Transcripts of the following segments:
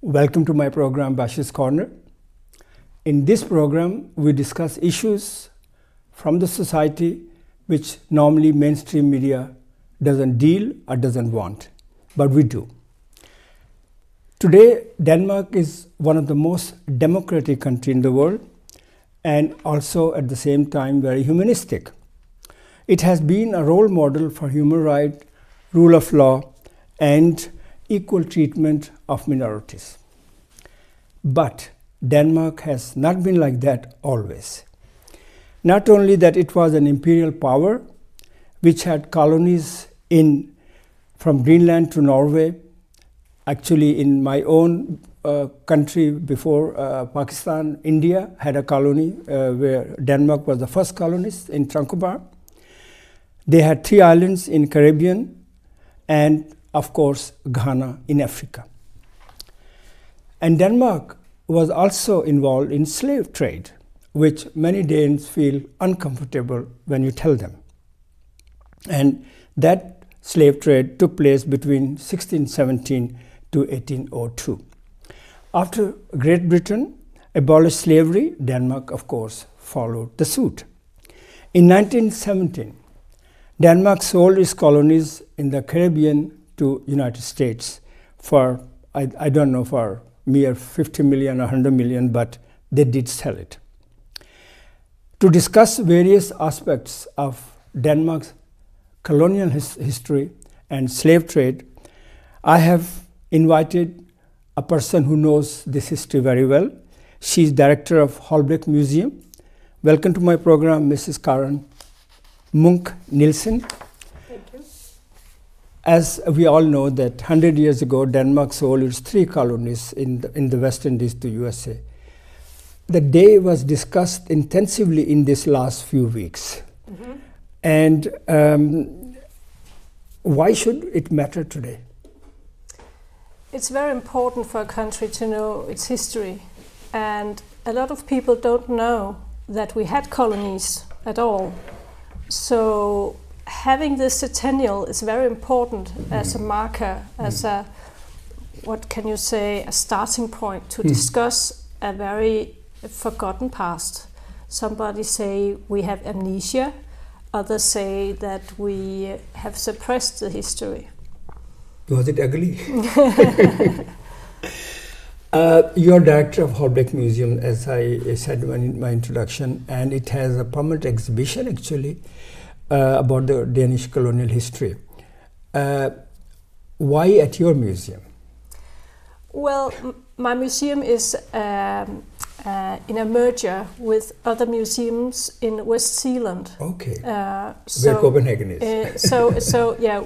Welcome to my program, Bashy's Corner. In this program, we discuss issues from the society which normally mainstream media doesn't deal or doesn't want, but we do. Today, Denmark is one of the most democratic countries in the world and also at the same time very humanistic. It has been a role model for human rights, rule of law, and equal treatment of minorities. But Denmark has not been like that always. Not only that it was an imperial power which had colonies from Greenland to Norway. Actually, in my own country before Pakistan, India had a colony where Denmark was the first colonist in Tranquebar. They had 3 islands in Caribbean and, of course, Ghana in Africa. And Denmark was also involved in slave trade, which many Danes feel uncomfortable when you tell them. And that slave trade took place between 1617 to 1802. After Great Britain abolished slavery, Denmark, of course, followed the suit. In 1917, Denmark sold its colonies in the Caribbean to United States for, I don't know, for mere 50 million or 100 million, but they did sell it. To discuss various aspects of Denmark's colonial history and slave trade, I have invited a person who knows this history very well. She's director of Holbæk Museum. Welcome to my program, Mrs. Karen Munk Nielsen. Thank you. As we all know that 100 years ago, Denmark sold its 3 colonies in the West Indies to USA. The day was discussed intensively in this last few weeks. Mm-hmm. And why should it matter today? It's very important for a country to know its history. And a lot of people don't know that we had colonies at all. So having this centennial is very important as a marker, as a, what can you say, a starting point to discuss a very forgotten past. Somebody say we have amnesia, others say that we have suppressed the history. Was it ugly? You're director of Holbæk Museum, as I said in my introduction, and it has a permanent exhibition actually about the Danish colonial history. Why at your museum? Well, my museum is in a merger with other museums in West Zealand. Okay. Where Copenhagen is.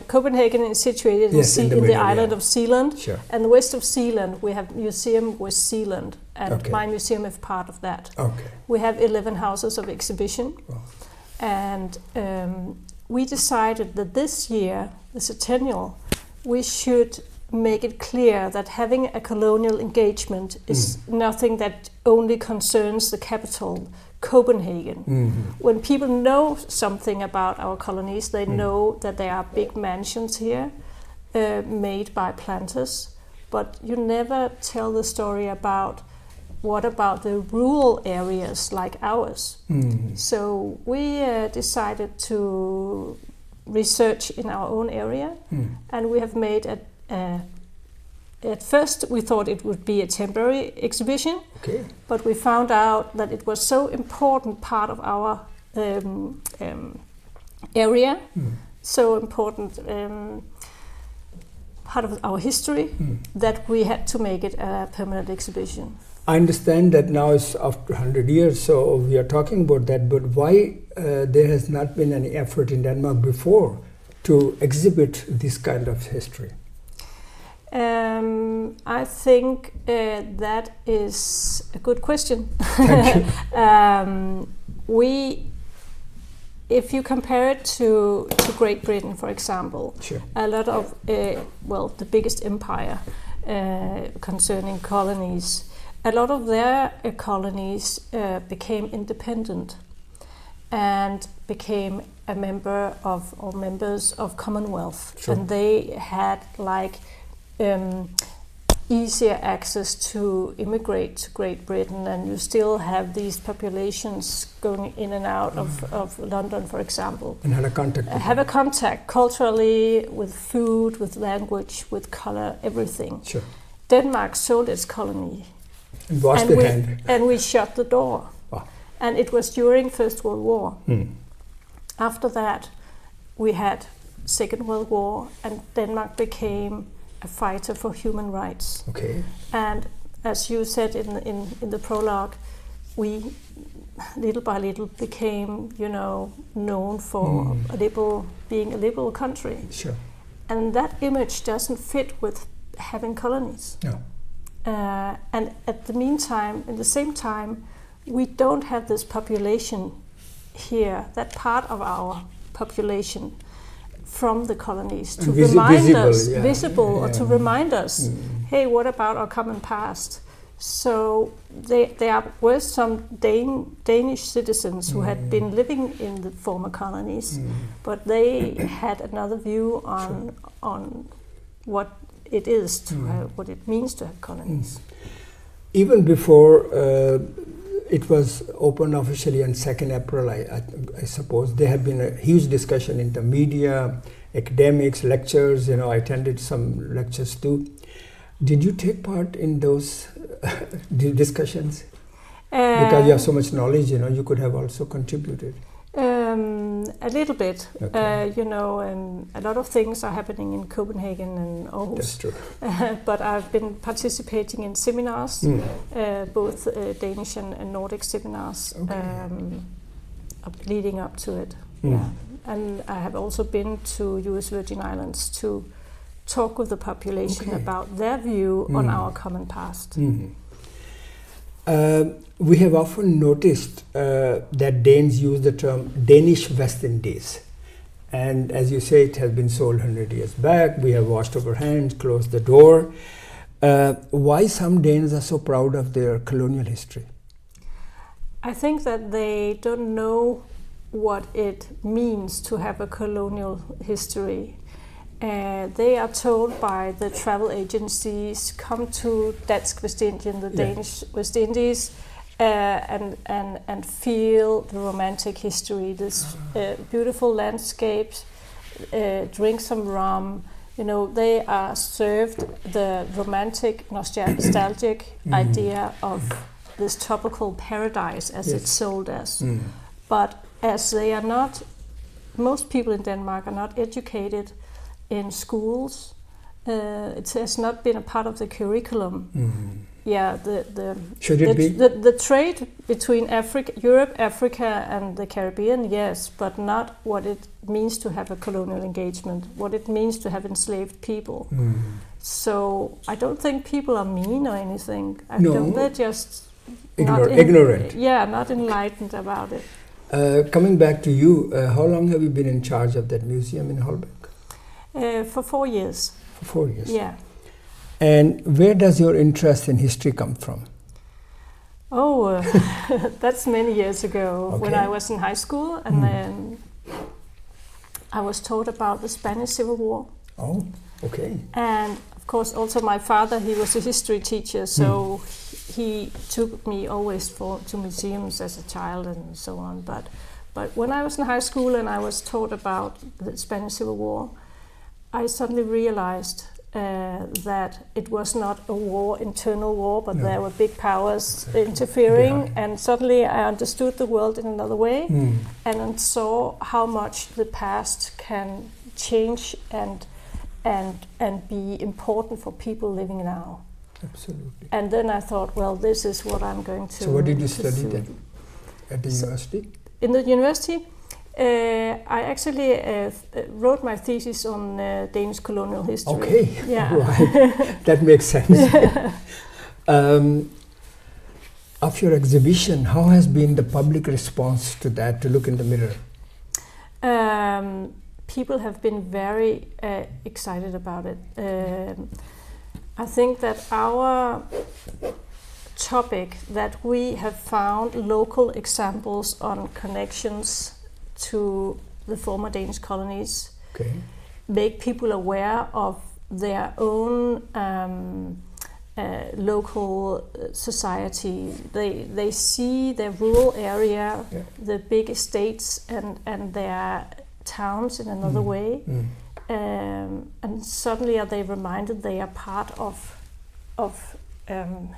Copenhagen is situated in the island of Zealand. Sure. And west of Zealand, we have Museum West Zealand, and my museum is part of that. Okay. We have 11 houses of exhibition. Wow. And we decided that this year, the centennial, we should make it clear that having a colonial engagement is nothing that only concerns the capital, Copenhagen. Mm-hmm. When people know something about our colonies, they know that there are big mansions here made by planters, but you never tell the story about what about the rural areas like ours. Mm-hmm. So we decided to research in our own area, and we have made at first we thought it would be a temporary exhibition, but we found out that it was so important part of our area, so important part of our history, that we had to make it a permanent exhibition. I understand that now it's after 100 years, so we are talking about that, but why there has not been any effort in Denmark before to exhibit this kind of history? I think that is a good question. Thank you. If you compare it to Great Britain, for example, sure. A lot of, the biggest empire concerning colonies, a lot of their colonies became independent and became a member of, or members of Commonwealth. Sure. And they had like easier access to immigrate to Great Britain, and you still have these populations going in and out of London, for example. And had a contact. Have a contact culturally, with food, with language, with color, everything. Sure. Denmark sold its colony. And washed the hand. And we shut the door. Wow. And it was during First World War. After that, we had Second World War, and Denmark became a fighter for human rights. Okay. And as you said in the prologue, we little by little became, known for being a liberal country. Sure. And that image doesn't fit with having colonies. No. And in the same time, we don't have this population here, that part of our population from the colonies to remind us, or to remind us, hey, what about our common past? So there were some Danish citizens who had been living in the former colonies, but they had another view on what it is to have, what it means to have colonies. Even before it was opened officially on 2nd April, I suppose, there had been a huge discussion in the media, academics, lectures. I attended some lectures too. Did you take part in those discussions? Because you have so much knowledge, you could have also contributed. A little bit. Okay. A lot of things are happening in Copenhagen and Aarhus. That's true. But I've been participating in seminars, both Danish and Nordic seminars, leading up to it. Yeah. And I have also been to US Virgin Islands to talk with the population about their view on our common past. We have often noticed that Danes use the term Danish West Indies. And as you say, it has been sold 100 years back. We have washed our hands, closed the door. Why some Danes are so proud of their colonial history? I think that they don't know what it means to have a colonial history. They are told by the travel agencies, come to Dansk Vestindien, the Danish West Indies, and feel the romantic history, this beautiful landscapes, drink some rum. They are served the romantic, nostalgic idea of this tropical paradise as it's sold as. But as they are not, most people in Denmark are not educated in schools. It has not been a part of the curriculum. Yeah, the trade between Europe, Africa, and the Caribbean, yes, but not what it means to have a colonial engagement, what it means to have enslaved people. So I don't think people are mean or anything. They're just ignorant. Not enlightened about it. Coming back to you, how long have you been in charge of that museum in Holbæk? For 4 years. For 4 years? Yeah. And where does your interest in history come from? Oh, that's many years ago, when I was in high school, and then I was taught about the Spanish Civil War. Oh, okay. And of course, also my father, he was a history teacher, so he took me always to museums as a child and so on. But when I was in high school and I was taught about the Spanish Civil War, I suddenly realized that it was not a war, internal war, but there were big powers interfering, and suddenly I understood the world in another way, and saw how much the past can change and be important for people living now. Absolutely. And then I thought, well, this is what I'm going to. So what did you study then at the university? In the university, I actually wrote my thesis on Danish colonial history. Okay, yeah. Right. That makes sense. Of your exhibition, how has been the public response to that, to look in the mirror? People have been very excited about it. I think that our topic, that we have found local examples on connections to the former Danish colonies, make people aware of their own local society. They see their rural area, the big estates, and their towns in another way. And suddenly are they reminded they are part of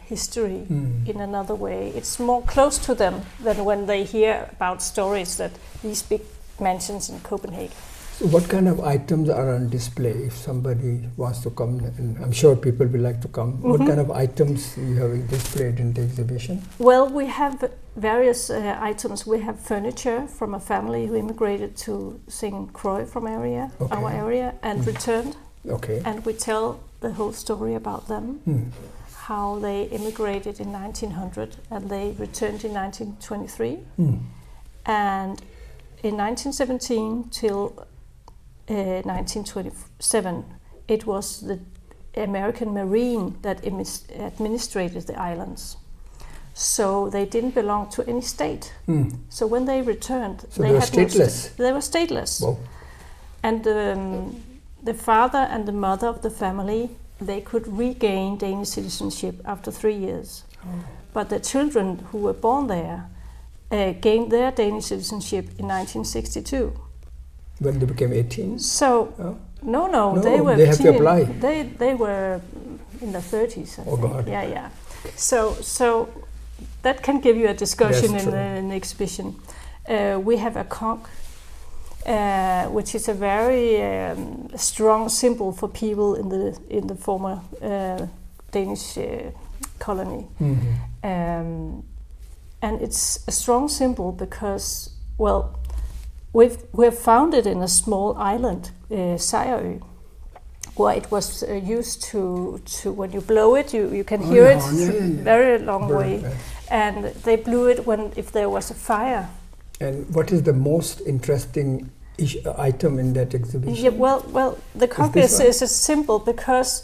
history in another way. It's more close to them than when they hear about stories that these big mansions in Copenhagen. So what kind of items are on display if somebody wants to come? And I'm sure people will like to come. What kind of items you have displayed in the exhibition? Well, we have various items. We have furniture from a family who immigrated to St. Croix from our area, and returned. Okay. And we tell the whole story about them, how they immigrated in 1900 and they returned in 1923. And in 1917 till 1927, it was the American Marine that administrated the islands. So they didn't belong to any state. So when they returned, so they were stateless. They were stateless. Wow. And the father and the mother of the family, they could regain Danish citizenship after 3 years. But the children who were born there gained their Danish citizenship in 1962. When they became 18? So, no, they were. They have to apply. They were in their 30s. I think. God. Yeah. So that can give you a discussion in the exhibition. We have a conch, which is a very strong symbol for people in the former Danish colony, and it's a strong symbol because, well, we've found it in a small island, Sejerø, where it was used to when you blow it, you can hear it very long way, and they blew it if there was a fire. And what is the most interesting item in that exhibition? Yeah, well, the conch is a symbol because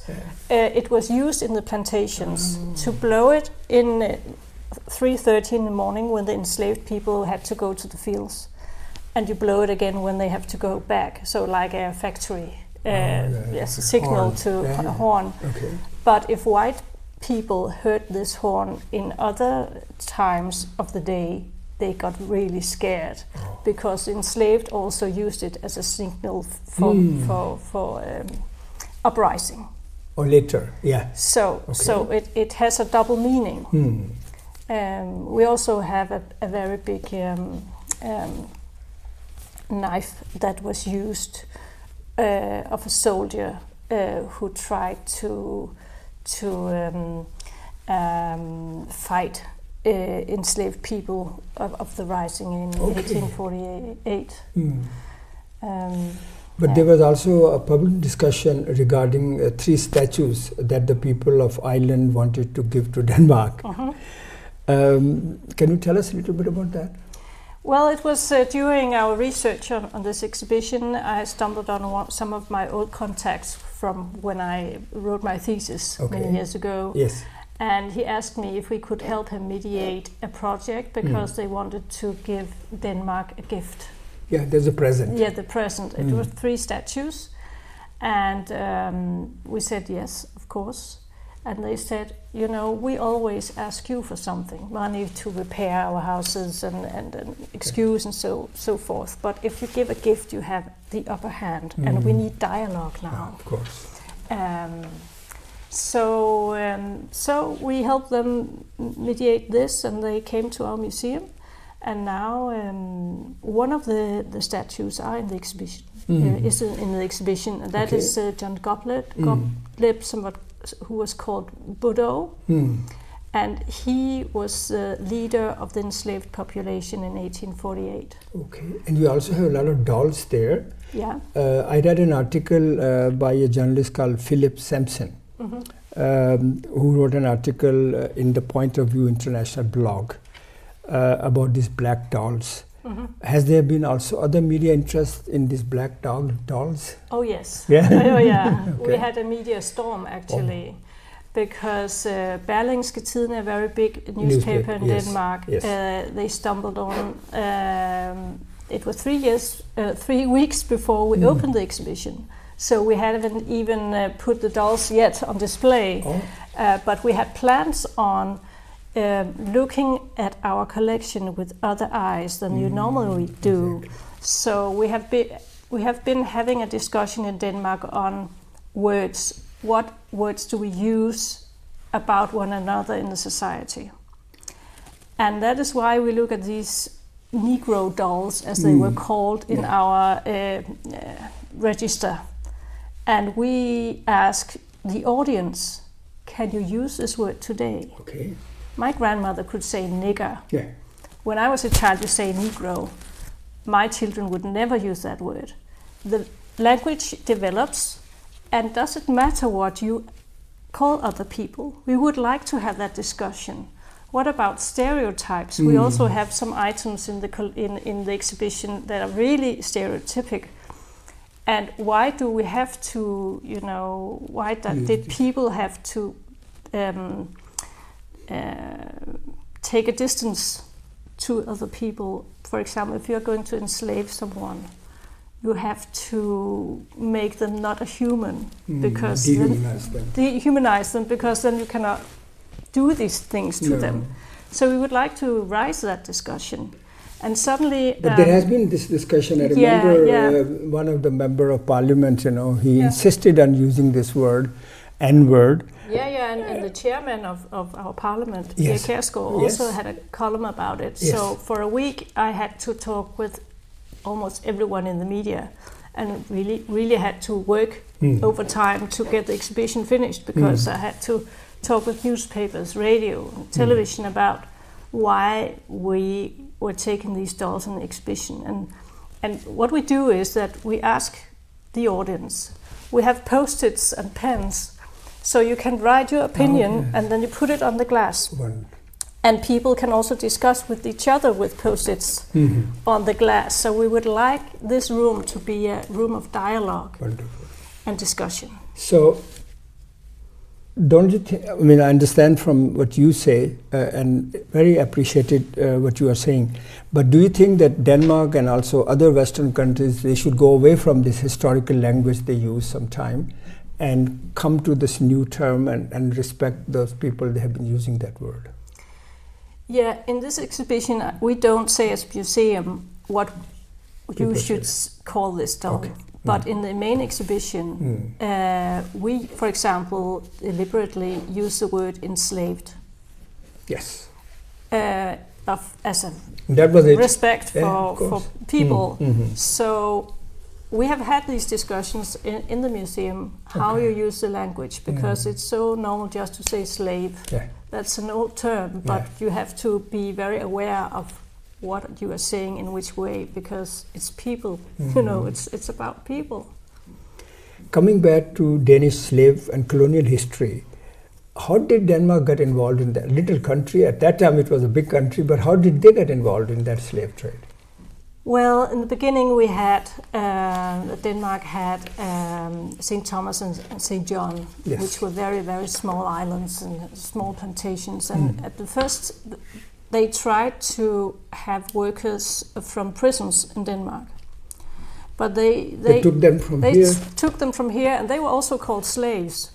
it was used in the plantations to blow it in 3:30 in the morning when the enslaved people had to go to the fields, and you blow it again when they have to go back. So like a factory, a signal horn. To a horn. Okay. But if white people heard this horn in other times of the day, they got really scared because enslaved also used it as a signal for uprising. Or later, yeah. So it has a double meaning. We also have a very big knife that was used of a soldier who tried to fight enslaved people of the rising in 1848. But there was also a public discussion regarding 3 statues that the people of Ireland wanted to give to Denmark. Can you tell us a little bit about that? Well, it was during our research on this exhibition, I stumbled on some of my old contacts from when I wrote my thesis many years ago. Yes. And he asked me if we could help him mediate a project because they wanted to give Denmark a gift. Yeah, there's a present. Yeah, the present. It was 3 statues. And we said yes, of course. And they said, you know, we always ask you for something, money to repair our houses and excuse and so forth. But if you give a gift, you have the upper hand, and we need dialogue now. Of course. So we helped them mediate this, and they came to our museum. And now one of the statues are in the exhibition. Is in the exhibition, and that is John Gottlieb, who was called Budo, and he was the leader of the enslaved population in 1848. Okay, and you also have a lot of dolls there. Yeah. I read an article by a journalist called Philip Sampson, who wrote an article in the Point of View International blog about these black dolls. Has there been also other media interest in these black dolls? Oh yes. Yeah. Oh yeah. We had a media storm actually, because Berlingske Tidende, a very big newspaper in Denmark, they stumbled on. It was 3 weeks before we opened the exhibition. So we haven't even put the dolls yet on display. But we had plans on looking at our collection with other eyes than you normally do. Exactly. So we have been having a discussion in Denmark on words. What words do we use about one another in the society? And that is why we look at these Negro dolls, as they were called in our register. And we ask the audience, can you use this word today? Okay. My grandmother could say nigger. Yeah. When I was a child, you say Negro. My children would never use that word. The language develops, and does it matter what you call other people? We would like to have that discussion. What about stereotypes? We also have some items in the exhibition that are really stereotypic. And why do we have to, did people have to take a distance to other people? For example, if you're going to enslave someone, you have to make them not a human, because dehumanize them, because then you cannot do these things to them. So we would like to rise that discussion. And suddenly... But there has been this discussion. I remember one of the member of parliament, he insisted on using this word, N-word. And the chairman of our parliament, Pia Kjærsgaard, also had a column about it. Yes. So for a week I had to talk with almost everyone in the media, and really had to work overtime to get the exhibition finished, because I had to talk with newspapers, radio, and television about why we were taking these dolls in the exhibition. And what we do is that we ask the audience. We have post-its and pens, so you can write your opinion and then you put it on the glass. And people can also discuss with each other with post-its on the glass. So we would like this room to be a room of dialogue and discussion. So, don't you think, I understand from what you say, and very appreciated what you are saying, but do you think that Denmark and also other Western countries, they should go away from this historical language they use sometime and come to this new term and respect those people that have been using that word? Yeah, in this exhibition, we don't say as museum what you should call this doll. Okay. But in the main exhibition, we, for example, deliberately use the word enslaved. Yes. As a respect for people. So we have had these discussions in the museum, how you use the language, because it's so normal just to say slave. That's an old term, but you have to be very aware of what you are saying in which way, because it's people, it's about people. Coming back to Danish slave and colonial history, how did Denmark get involved in that little country? At that time it was a big country, but how did they get involved in that slave trade? Well, in the beginning we had, Denmark had St. Thomas and St. John, which were very, very small islands and small plantations. And at the first, they tried to have workers from prisons in Denmark. But they took them from here? They took them from here, and they were also called slaves.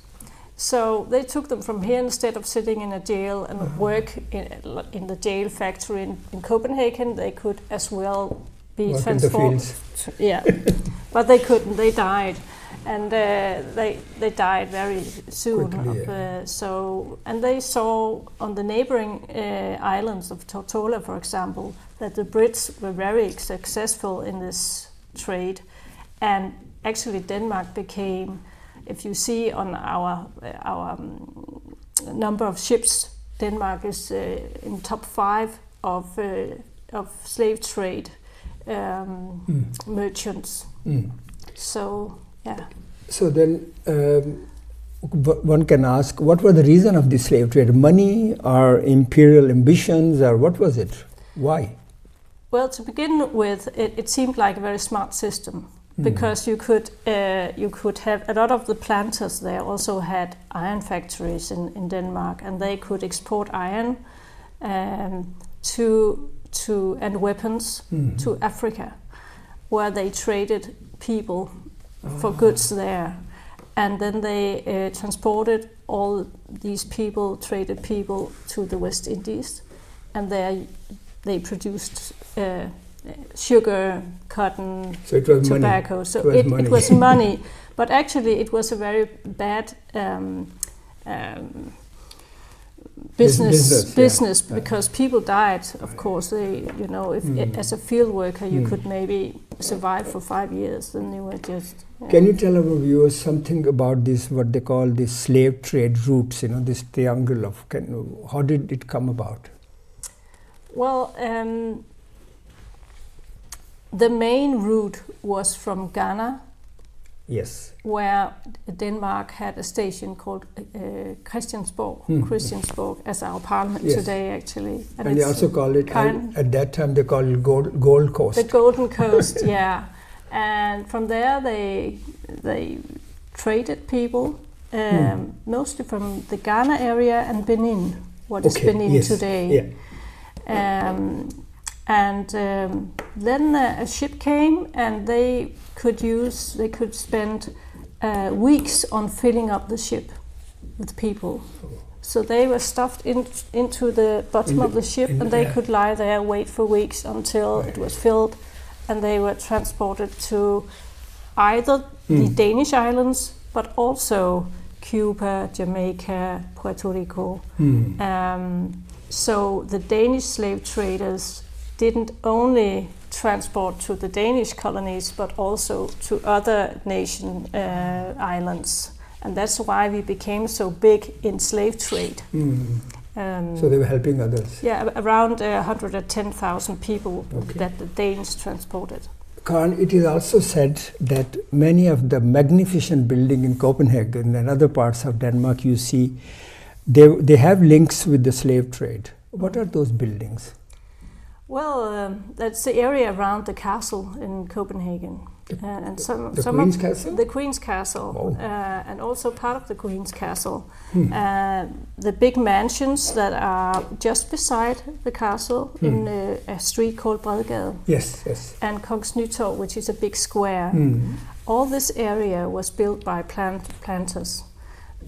So they took them from here instead of sitting in a jail and work in the jail factory in Copenhagen. They could as well be transformed. But they couldn't. They died, and they died very soon. Quickly, and they saw on the neighboring islands of Tortola, for example, that the Brits were very successful in this trade, and actually Denmark became, if you see on our number of ships, Denmark is in top 5 of slave trade merchants. So then one can ask, what was the reason of this slave trade? Money or imperial ambitions, or what was it? Why? Well, to begin with, it seemed like a very smart system, because you could have a lot of the planters there also had iron factories in Denmark, and they could export iron and weapons to Africa, where they traded people for goods there. And then they transported all these people, traded people, to the West Indies. And there they produced sugar, cotton, so it was tobacco. Money. So it was money. But actually it was a very bad business because people died. Of course, they, you know, if as a field worker you could maybe survive for 5 years, then you were just. Can you tell our viewers something about this? What they call the slave trade routes? You know, this triangle of. How did it come about? Well, the main route was from Ghana. Yes. Where Denmark had a station called Christiansborg, as our parliament today, actually. And they also call it, at that time they called it Gold Coast. The Golden Coast, yeah. And from there they traded people, mostly from the Ghana area and Benin, what is Benin today. Yeah. Then a ship came, and they could spend weeks on filling up the ship with people. So they were stuffed into the bottom of the ship, and they could lie there, wait for weeks until it was filled, and they were transported to either the Danish islands, but also Cuba, Jamaica, Puerto Rico. So the Danish slave traders didn't only transport to the Danish colonies, but also to other nation islands. And that's why we became so big in slave trade. So they were helping others? Yeah, around 110,000 people that the Danes transported. Karen, it is also said that many of the magnificent buildings in Copenhagen and other parts of Denmark you see, they have links with the slave trade. What are those buildings? Well, that's the area around the castle in Copenhagen. And the Queen's Castle? The Queen's Castle, and also part of the Queen's Castle. The big mansions that are just beside the castle in a street called Bredgade. Yes. And Kongens Nytorv, which is a big square. All this area was built by planters.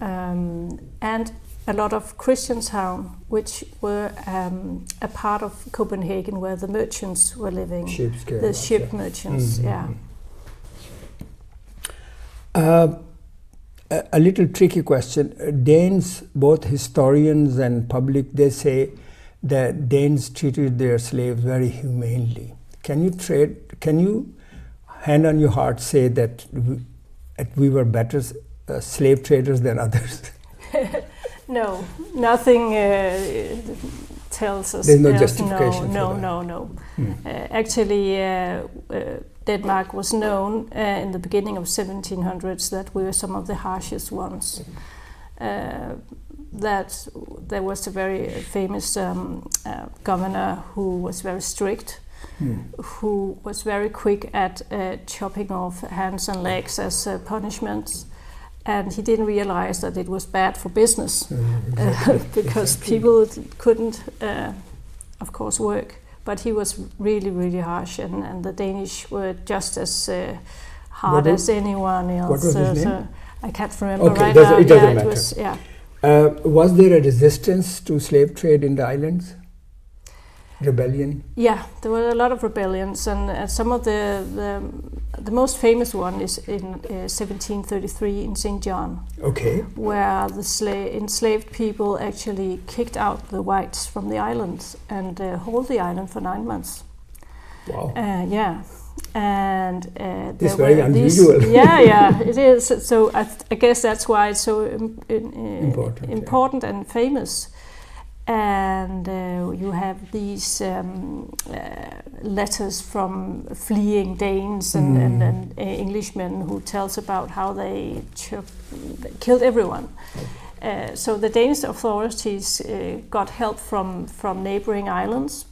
And a lot of Christianshavn, which were a part of Copenhagen where the merchants were living. The ship merchants, A little tricky question. Danes, both historians and public, they say that Danes treated their slaves very humanely. Can you, hand on your heart, say that we were better slave traders than others? No, nothing tells us. There's no justification. No. Actually, Denmark was known in the beginning of 1700s that we were some of the harshest ones. That there was a very famous governor who was very strict, who was very quick at chopping off hands and legs as punishments. And he didn't realize that it was bad for business because people couldn't, of course, work. But he was really, really harsh, and the Danish were just as hard as anyone else. What was his name? I can't remember right now. It doesn't matter. It was, was there a resistance to slave trade in the islands? Rebellion? Yeah, there were a lot of rebellions, and some of the most famous one is in 1733 in St. John. Where the enslaved people actually kicked out the whites from the island and hold the island for 9 months. Wow. And it's very unusual. It is. So I guess that's why it's so important and famous. And you have these letters from fleeing Danes and Englishmen who tells about how they killed everyone. So the Danish authorities got help from neighboring islands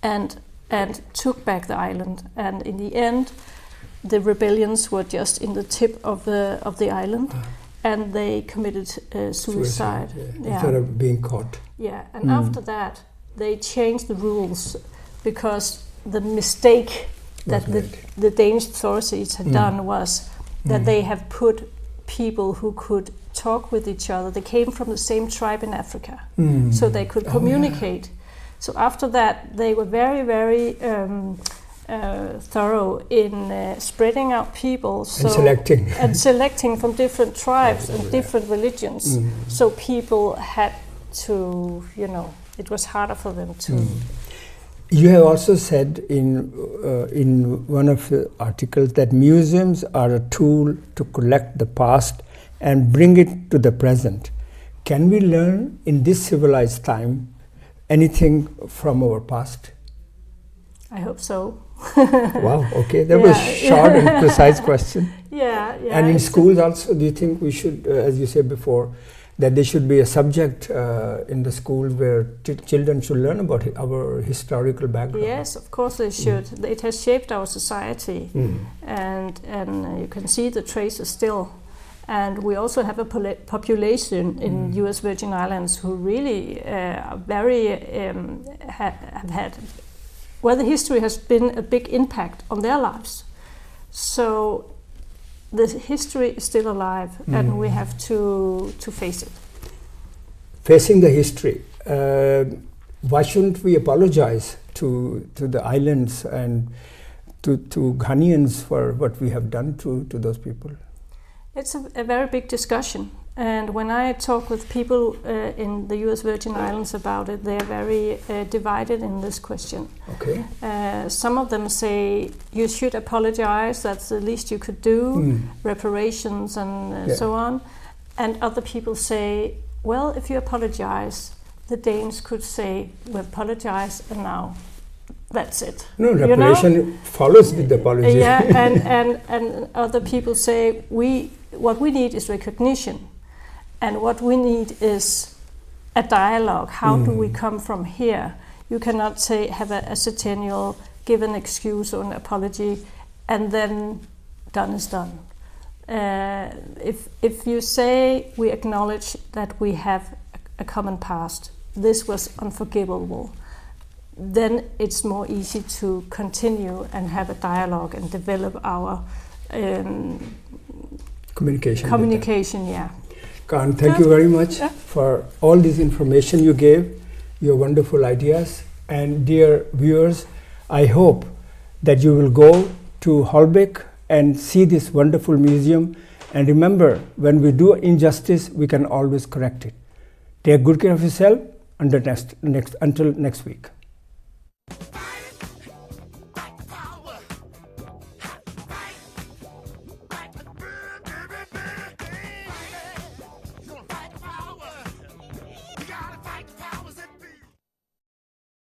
and took back the island. And in the end, the rebellions were just in the tip of the island. And they committed suicide. Instead of being caught. Yeah, and after that, they changed the rules because the mistake that the Danish authorities had done was that they have put people who could talk with each other. They came from the same tribe in Africa, so they could communicate. So after that, they were very, very thorough in spreading out people, and selecting from different tribes and different religions. So people had to, it was harder for them to. You have also said in one of the articles that museums are a tool to collect the past and bring it to the present. Can we learn in this civilized time anything from our past? I hope so. Wow, okay. That was a short and precise question. Yeah. And in schools also, do you think we should, as you said before, that there should be a subject in the school where children should learn about our historical background? Yes, of course they should. It has shaped our society, and you can see the traces still. And we also have a population in U.S. Virgin Islands who really are very have had, where the history has been a big impact on their lives. So the history is still alive, and we have to face it. Facing the history, why shouldn't we apologize to the islands and to Ghanaians for what we have done to those people? It's a very big discussion, and when I talk with people in the U.S. Virgin Islands about it, they are very divided in this question. Okay. Some of them say you should apologize, that's the least you could do, reparations and so on. And other people say, well, if you apologize, the Danes could say, we apologize, and now that's it. No, reparation follows with the apology. Yeah, and other people say, what we need is recognition, and what we need is a dialogue. How do we come from here? You cannot say, have a centennial, give an excuse or an apology, and then done is done. If you say we acknowledge that we have a common past, this was unforgivable, then it's more easy to continue and have a dialogue and develop our communication. Yeah. Karen, thank you very much for all this information you gave, your wonderful ideas. And dear viewers, I hope that you will go to Holbæk and see this wonderful museum. And remember, when we do injustice, we can always correct it. Take good care of yourself until next week.